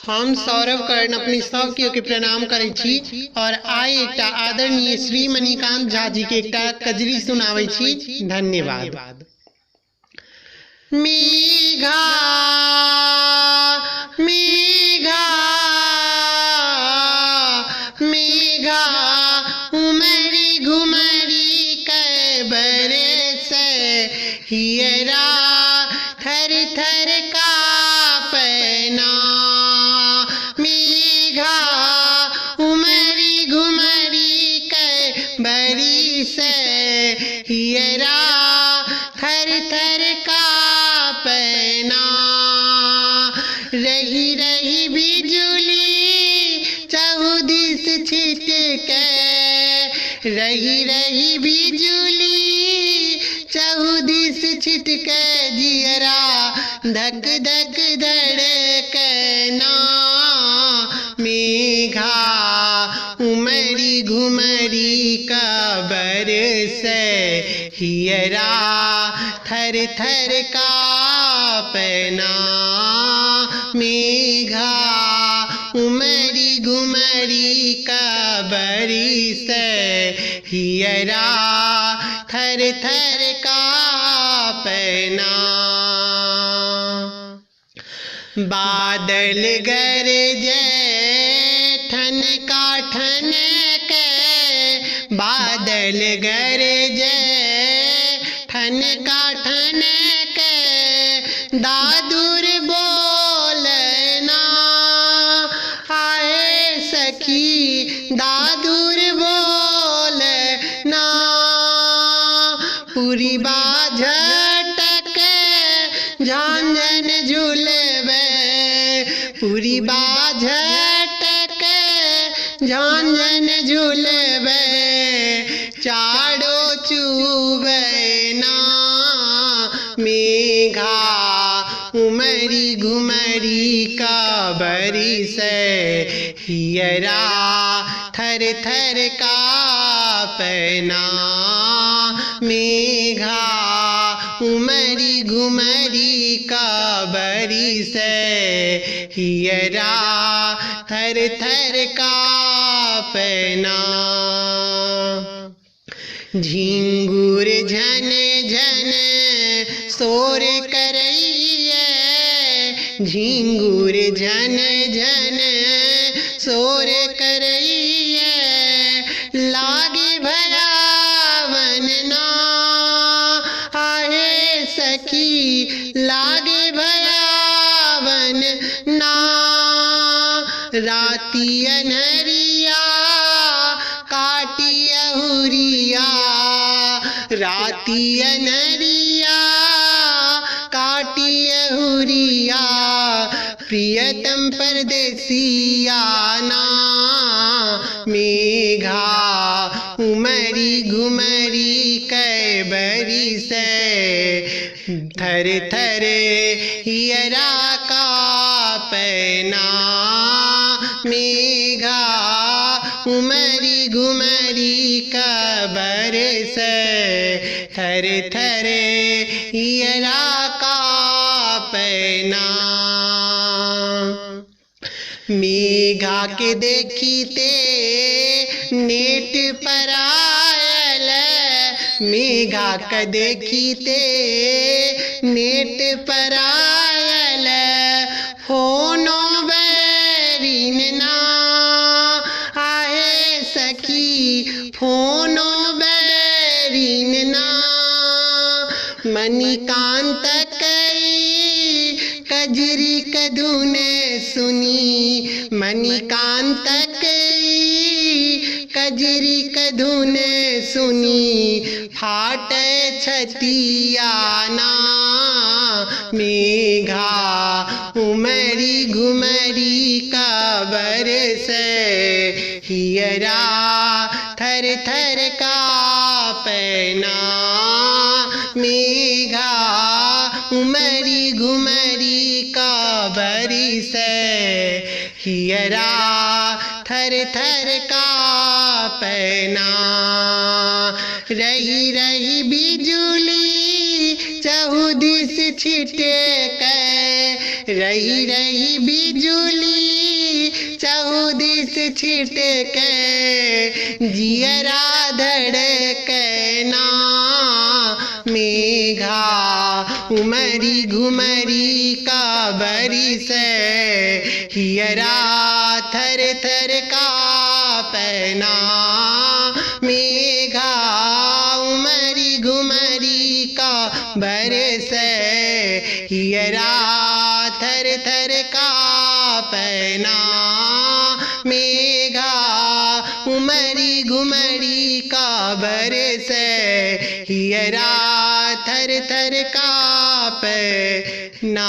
हम सौरभ कर्ण अपनी सौकियों के प्रणाम करै छी और आइ एकटा आदरणीय श्री मणिकांत झा जी के एकटा कजरी सुनाबै छी। धन्यवाद। मेघा मेघा मेघा उमड़ी घुमड़ी के बरस हियरा थर थर कांपना। मेघा उमड़ी घुमड़ी के बरस हियरा थर थर कांपना। रही रही बिजुली चहुदिस छिटके, रही रही बिजुली चहुदिस छिटके जियरा धक धक धड़कना। मेघा उमड़ी घुमड़ी का बरस हियरा थर थर कांपना। मेघा उमड़ी घुमड़ी का बरस हियरा थर थर कांपना। बादल गरजे ठनका ठनके, बादल गरजे ठनका ठनके दादुर बोलना। आए सखी दादुर बोलना। पूरी बाझटक झांझन झुलबे, पूरी बाझटक झांझन झुलबे चारो चुबना। मेघा उमड़ी घुमड़ी का बरस हियरा थर थर कांपना। मेघा उमड़ी घुमड़ी का बरस हियरा थर थर कांपना। झिंगुर झन झन शोर करैया, झिंगुर झन झन शोर करैया लागे भयावन ना। आहे सखी लागे भयावन ना। राती अनहरिया काटी अहुरिया, राती अनहरिया काटी अहुरिया प्रियतम परदेसिया ना। मेघा उमड़ी घुमड़ी के बरस थर थर हियरा कांपना। मेघा उमड़ी घुमड़ी का बरस थर थर हियरा कांपना। मेघा के देखीते नेट पर आयल, मेघा के देखीते नेट पर आयल फोनो बैरिन ना। आहे सखी फोनो बैरिन ना। मणिकांत कई कजरी कधुने सुनी, मणिकांत कई कजरी कधुने सुनी फाटे छतिया ना। मेघा उमड़ी घुमड़ी का बरस हियरा थर थर कांपना। मेघा उमड़ी घुमड़ी का बरस हियरा थर थर कांपना। रही रही बिजुली चहुदिस छिटके, रही रही बिजुली चौदिस छिटके जियरा धड़कना मेघा उमरी घुमरी का बरिस हियरा थर थर कांपना मेघा उमरी घुमरी का बरस हियरा थर थर कांपना मेघा उमरी घुमरी का बरस हियरा थर थर कांपना।